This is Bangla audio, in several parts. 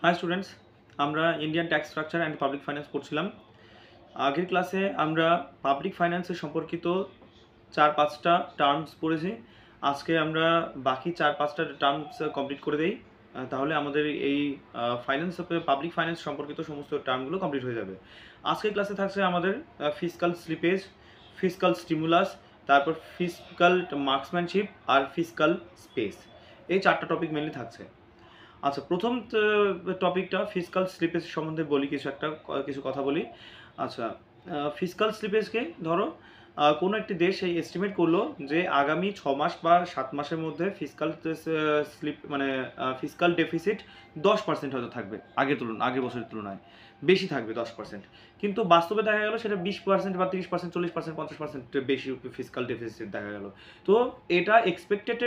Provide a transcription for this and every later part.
হাই স্টুডেন্টস, আমরা Indian tax structure and public finance পড়ছিলাম। আগের ক্লাসে আমরা পাবলিক ফাইন্যান্সের সম্পর্কিত 4-5টা টার্মস পড়েছি। আজকে আমরা বাকি 4-5টা টার্মস কমপ্লিট করে দেই, তাহলে আমাদের এই ফাইন্যান্স পাবলিক ফাইন্যান্স সম্পর্কিত সমস্ত টার্মগুলো কমপ্লিট হয়ে যাবে। আজকের ক্লাসে থাকছে আমাদের ফিসকাল স্লিপেজ, ফিসকাল স্টিমুলাস, তারপর ফিসকাল মার্কসম্যানশিপ আর ফিসকাল স্পেস। এই 4টা টপিক মেনলি থাকছে। আচ্ছা, প্রথম টপিকটা ফিসকাল স্লিপেজ সম্বন্ধে বলি, কিছু কথা বলি। আচ্ছা, ফিসকাল স্লিপেজকে ধরো কোনো একটি দেশ এই এস্টিমেট করলো যে আগামী 6 মাস বা 7 মাসের মধ্যে ফিসকাল স্লিপ মানে ফিসকাল ডেফিসিট 10% হয়তো থাকবে আগের বছরের তুলনায় বেশি থাকবে 10%, কিন্তু বাস্তবে দেখা গেল সেটা 20% বা 30%, 40%, 50% বেশি ফিসকাল ডেফিসিট দেখা গেল। তো এটা এক্সপেক্টেড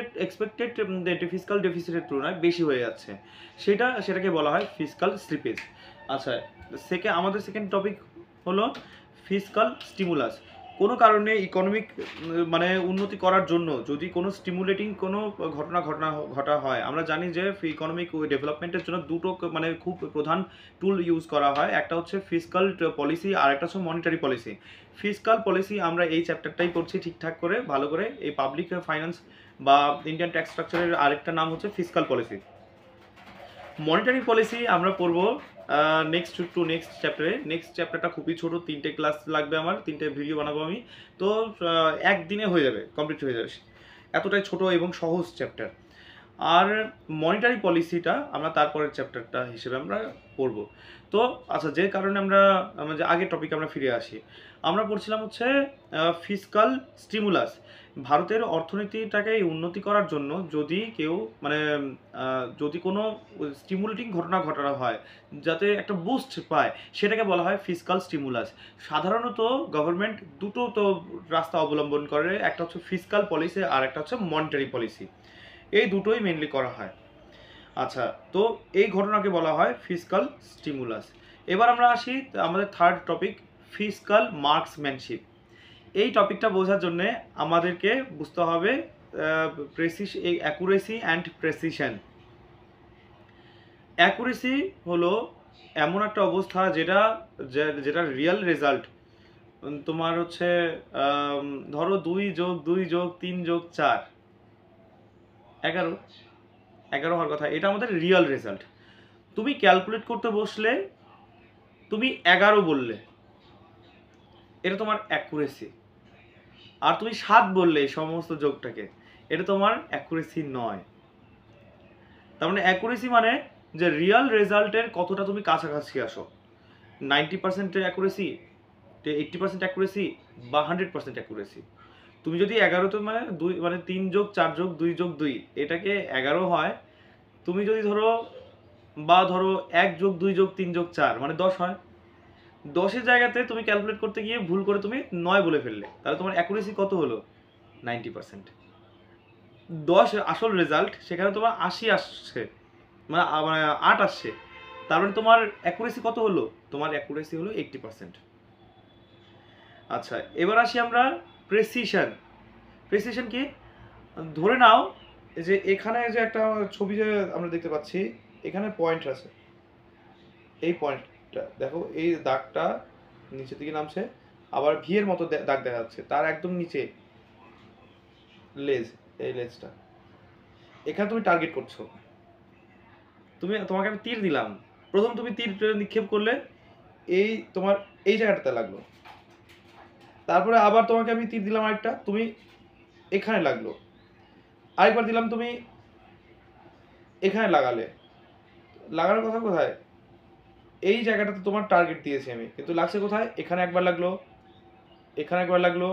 ফিসকাল ডেফিসিটের তুলনায় বেশি হয়ে যাচ্ছে, সেটাকে বলা হয় ফিসকাল স্লিপেজ। আচ্ছা, আমাদের সেকেন্ড টপিক হলো ফিসকাল স্টিমুলাস। কোনো কারণে ইকোনমিক মানে উন্নতি করার জন্য যদি কোনো স্টিমুলেটিং কোনো ঘটা হয়, আমরা জানি যে ইকোনমিক ডেভেলপমেন্টের জন্য দুটো মানে খুব প্রধান টুল ইউজ করা হয়, একটা হচ্ছে ফিসকাল পলিসি আর একটা হচ্ছে মনিটারি পলিসি। ফিসকাল পলিসি আমরা এই চ্যাপ্টারটাই পড়ছি ঠিকঠাক করে ভালো করে। এই পাবলিক ফাইন্যান্স বা ইন্ডিয়ান ট্যাক্স স্ট্রাকচারের আরেকটা নাম হচ্ছে ফিসকাল পলিসি। মনিটারি পলিসি আমরা পড়বো নেক্সট চ্যাপ্টারে। নেক্সট চ্যাপ্টারটা খুবই ছোট, 3টে ক্লাস লাগবে, আমার 3টে ভিডিও বানাবো আমি, তো একদিনে হয়ে যাবে, কমপ্লিট হয়ে যাবে, এতটাই ছোট এবং সহজ চ্যাপ্টার। আর মনিটারি পলিসিটা আমরা তারপরের চ্যাপ্টারটা হিসেবে আমরা পড়ব। তো আচ্ছা, যে কারণে আমরা যে আগের টপিকে আমরা ফিরে আসি, আমরা পড়ছিলাম হচ্ছে ফিসকাল স্টিমুলাস। ভারতের অর্থনীতিটাকে উন্নতি করার জন্য যদি কেউ মানে যদি কোনো স্টিমুলেটিং ঘটনা হয়, যাতে একটা বুস্ট পায়, সেটাকে বলা হয় ফিসকাল স্টিমুলাস। সাধারণত গভর্নমেন্ট দুটো তো রাস্তা অবলম্বন করে, একটা হচ্ছে ফিসকাল পলিসি আর একটা হচ্ছে মনিটারি পলিসি। এই দুটোই মেনলি করা হয়। আচ্ছা, তো এই ঘটনাকে বলা হয় ফিসকাল স্টিমুলাস। এবার আমরা আসি আমাদের থার্ড টপিক, ফিসকাল মার্কসম্যানশিপ। এই টপিকটা বোঝার জন্যে আমাদেরকে বুঝতে হবে অ্যাকুরেসি অ্যান্ড প্রেসিশন। অ্যাকুরেসি হলো এমন একটা অবস্থা যেটা রিয়েল রেজাল্ট তোমার হচ্ছে ধরো 2+2+3+4 11 হওয়ার কথা, এটা আমাদের রিয়েল রেজাল্ট। তুমি ক্যালকুলেট করতে বসলে তুমি 11 বললে, এটা তোমার অ্যাকুরেসি। আর তুমি 7 বললে এই সমস্ত যোগটাকে, এটা তোমার অ্যাকুরেসি নয়। তার মানে অ্যাকুরেসি মানে যে রিয়েল রেজাল্টের কতটা তুমি কাছাকাছি আসো, 90% অ্যাকুরেসি, 80% অ্যাকুরেসি বা 100% অ্যাকুরেসি। তুমি যদি 11 মানে 3+4+2+2 এটাকে 11 হয়, তুমি যদি ধরো 1+2+3+4 মানে 10 হয়, 10-এর জায়গাতে তুমি ক্যালকুলেট করতে গিয়ে ভুল করে তুমি 9 বলে ফেললে, তাহলে তোমার অ্যাকুরেসি কত হলো? 90%। 10 আসল রেজাল্ট, সেখানে তোমার 80 আসছে, মানে 8 আসছে, তার মানে তোমার অ্যাকুরেসি কত হলো? তোমার অ্যাকুরেসি হলো 80%। আচ্ছা, এবার আসি আমরা প্রেসিশন কি? ধরে নাও যে এখানে যে একটা ছবি যে আমরা দেখতে পাচ্ছি, এখানে পয়েন্ট আছে, এই পয়েন্টটা দেখো, এই দাগটা নিচের দিকে নামছে, আবার ভি এর মতো দাগ দেখা যাচ্ছে, তার একদম নিচে লেজ, এই লেজটা, এখানে তুমি টার্গেট করছো। তোমাকে আমি তীর দিলাম, প্রথম তুমি তীর নিক্ষেপ করলে এই তোমার এই জায়গাটাতে লাগলো, তারপরে আবার তোমাকে আমি তীর দিলাম আরেকটা, তুমি এখানে লাগলো, আরেকবার দিলাম, তুমি এখানে লাগানোর কথা কোথায়? এই জায়গাটাতে তোমার টার্গেট দিয়েছি আমি, কিন্তু লাগছে কোথায়? এখানে একবার লাগলো, এখানে একবার লাগলো,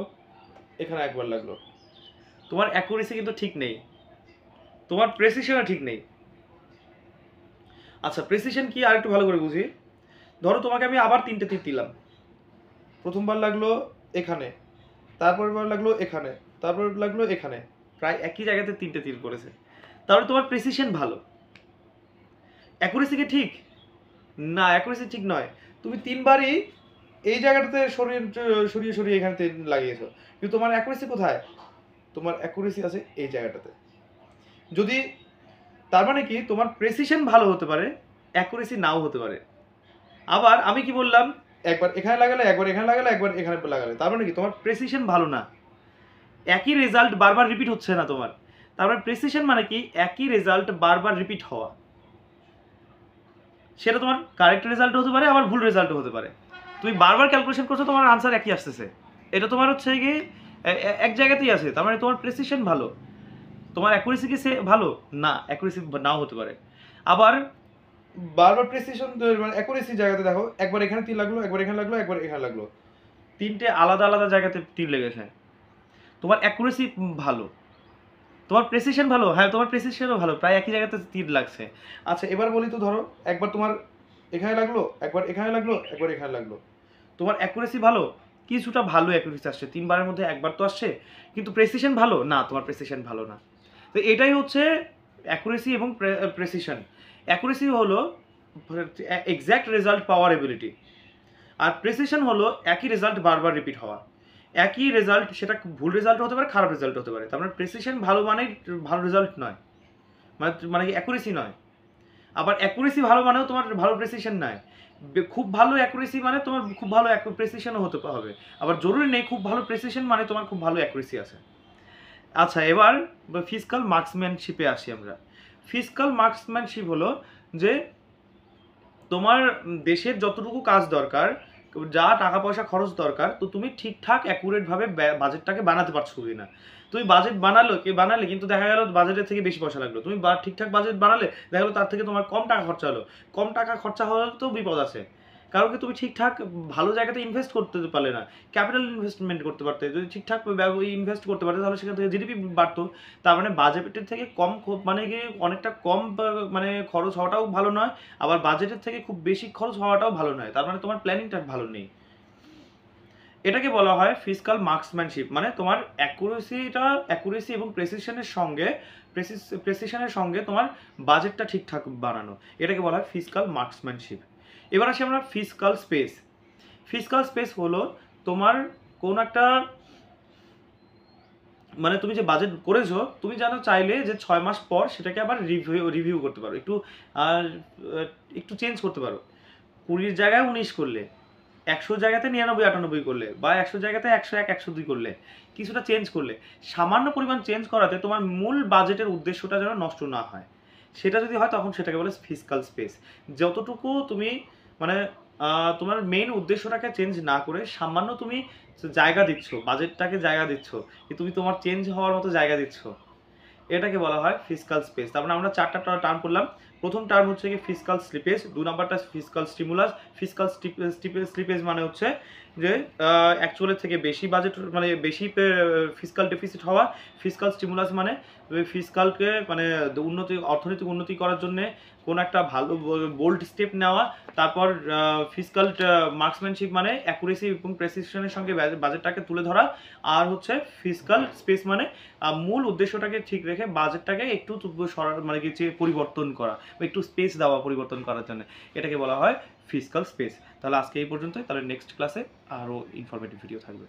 এখানে একবার লাগলো। তোমার অ্যাকুরেসি কিন্তু ঠিক নেই, তোমার প্রেসিশনও ঠিক নেই। আচ্ছা, প্রেসিশন কি আরেকটু ভালো করে বুঝি। ধরো তোমাকে আমি আবার 3টে তীর দিলাম, প্রথমবার লাগলো এখানে, তারপরবার লাগলো এখানে, তারপর লাগলো এখানে, প্রায় একই জায়গাতে 3টে তীর করেছে, তাহলে তোমার প্রেসিশন ভালো। অ্যাকুরেসি কি ঠিক? না, অ্যাকুরেসি ঠিক নয়। তুমি 3বারই এই জায়গাটাতে সরিয়ে এখানে লাগিয়েছো, কিন্তু তোমার অ্যাকুরেসি কোথায়? তোমার অ্যাকুরেসি আছে এই জায়গাটাতে। যদি তার মানে কি, তোমার প্রেসিশন ভালো হতে পারে, অ্যাকুরেসি নাও হতে পারে। আবার আমি কি বললাম, একবার এখানে লাগালে, একবার এখানে লাগালে, একবার এখানে লাগালে, তার মানে কি তোমার প্রেসিশন ভালো না, একই রেজাল্ট বারবার রিপিট হচ্ছে না তোমার। তার মানে প্রেসিশন মানে কি, একই রেজাল্ট বারবার রিপিট হওয়া। সেটা তোমার কারেক্ট রেজাল্ট হতে পারে, আবার ভুল রেজাল্টও হতে পারে। তুমি বারবার ক্যালকুলেশন করছো, তোমার আনসার একই আসতেছে, এটা তোমার হচ্ছে কি এক জায়গাতেই আছে, তার মানে তোমার প্রেসিশন ভালো। তোমার অ্যাকুরেসি কি সে ভালো না, অ্যাকুরেসি নাও হতে পারে। আবার বারবার প্রেসিশন মানে অ্যাকুরেসি জায়গাতে দেখো, একবার এখানে তীর লাগলো, একবার এখানে লাগলো, একবার এখানে লাগলো, তিনটে আলাদা আলাদা জায়গাতে তীর লেগেছে, তোমার অ্যাকুরেসি ভালো, তোমার প্রেসিশন ভালো, হ্যাঁ তোমার প্রেসিশনও ভালো, প্রায় একই জায়গাতে তীর লাগছে। আচ্ছা এবার বলি তো, ধরো একবার তোমার এখানে লাগলো, একবার এখানে লাগলো, একবার এখানে লাগলো, তোমার অ্যাকুরেসি ভালো, কিছুটা ভালো অ্যাকুরেসি আসছে, 3বারের মধ্যে একবার তো আসছে, কিন্তু প্রেসিশন ভালো না, তোমার প্রেসিশন ভালো না। তো এটাই হচ্ছে অ্যাকুরেসি এবং প্রেসিশন। অ্যাকুরেসি হলো এক্স্যাক্ট রেজাল্ট পাওয়ার এবিলিটি, আর প্রেসিশন হলো একই রেজাল্ট বারবার রিপিট হওয়া। একই রেজাল্ট, সেটা ভুল রেজাল্ট হতে পারে, খারাপ রেজাল্ট হতে পারে, তার মানে প্রেসিশন ভালো মানে ভালো রেজাল্ট নয়, মানে অ্যাকুরেসি নয়। আবার অ্যাকুরেসি ভালো মানেও তোমার ভালো প্রেসিশন নয়, খুব ভালো অ্যাকুরেসি মানে তোমার খুব ভালো প্রেসিশনও হতে হবে, আবার জরুরি নেই খুব ভালো প্রেসিশন মানে তোমার খুব ভালো অ্যাকুরেসি আছে। আচ্ছা এবার ফিসকাল মার্কসম্যানশিপে আসি আমরা। ফিসকাল মার্কসম্যানশিপ হলো যে তোমার দেশের যতটুকু কাজ দরকার, যা টাকা পয়সা খরচ দরকার, তো তুমি ঠিকঠাক অ্যাকুরেটভাবে বাজেটটাকে বানাতে পারছো কি না। তুমি বাজেট বানালে কিন্তু দেখা গেল বাজেটের থেকে বেশি পয়সা লাগলো, তুমি ঠিকঠাক বাজেট বানালে দেখা গেলো তার থেকে তোমার কম টাকা খরচা হলো। কম টাকা খরচা হলে তো বিপদ আছে, কারণ কি তুমি ঠিকঠাক ভালো জায়গাতে ইনভেস্ট করতে পারলে না, ক্যাপিটাল ইনভেস্টমেন্ট করতে পারতে, যদি ঠিকঠাক ইনভেস্ট করতে পারতে তাহলে সেখান থেকে জিডিপি বাড়তো। তার মানে বাজেটের থেকে কম মানে কি অনেকটা কম মানে খরচ হওয়াটাও ভালো নয়, আবার বাজেটের থেকে খুব বেশি খরচ হওয়াটাও ভালো নয়, তার মানে তোমার প্ল্যানিংটা ভালো নেই। এটাকে বলা হয় ফিসকাল মার্কসম্যানশিপ, মানে তোমার অ্যাকুরেসি এবং প্রেসিশনের সঙ্গে তোমার বাজেটটা ঠিকঠাক বানানো, এটাকে বলা হয় ফিসকাল মার্কসম্যানশিপ। এবার আসি আমরা ফিসকাল স্পেস। ফিসকাল স্পেস হলো তোমার কোন একটা, মানে তুমি যে বাজেট করেছো, তুমি জানো চাইলে যে 6 মাস পর সেটাকে আবার রিভিউ করতে পারো, একটু চেঞ্জ করতে পারো, 20 জায়গায় 19 করলে, 100 জায়গাতে 99-98 করলে, বা 100 জায়গাতে 101-102 করলে, কিছুটা চেঞ্জ করলে, সামান্য পরিমাণ চেঞ্জ করাতে তোমার মূল বাজেটের উদ্দেশ্যটা যেন নষ্ট না হয়, সেটা যদি হয় তখন সেটাকে বলে ফিসকাল স্পেস। যতটুকু তুমি মানে তোমার মেইন উদ্দেশ্যটাকে চেঞ্জ না করে সামান্য তুমি জায়গা দিচ্ছ, বাজেটটাকে জায়গা দিচ্ছ, তুমি তোমার চেঞ্জ হওয়ার মতো জায়গা দিচ্ছ, এটাকে বলা হয় ফিসকাল স্পেস। তার মানে আমরা 4টা টার্ম করলাম। প্রথম টার্ম হচ্ছে কি ফিসকাল স্লিপেজ, 2 নাম্বারটা ফিসকাল স্টিমুলাস। ফিসকাল স্লিপেজ মানে হচ্ছে যে অ্যাকচুয়ালের থেকে বেশি বাজেট, মানে বেশি ফিসকাল ডেফিসিট হওয়া। ফিসকাল স্টিমুলাস মানে ফিসকালকে মানে অর্থনৈতিক উন্নতি করার জন্য কোনো একটা ভালো বোল্ড স্টেপ নেওয়া। তারপর ফিসকাল মার্কসম্যানশিপ মানে অ্যাকুরেসি এবং প্রেসিশনের সঙ্গে বাজেটটাকে তুলে ধরা। আর হচ্ছে ফিসকাল স্পেস মানে মূল উদ্দেশ্যটাকে ঠিক রেখে বাজেটটাকে একটু মানে কি পরিবর্তন করা, বা একটু স্পেস দেওয়া পরিবর্তন করার জন্য, এটাকে বলা হয় ফিসকাল স্পেস। তাহলে আজকে এই পর্যন্তই, তাহলে নেক্সট ক্লাসে আরও ইনফরমেটিভ ভিডিও থাকবে।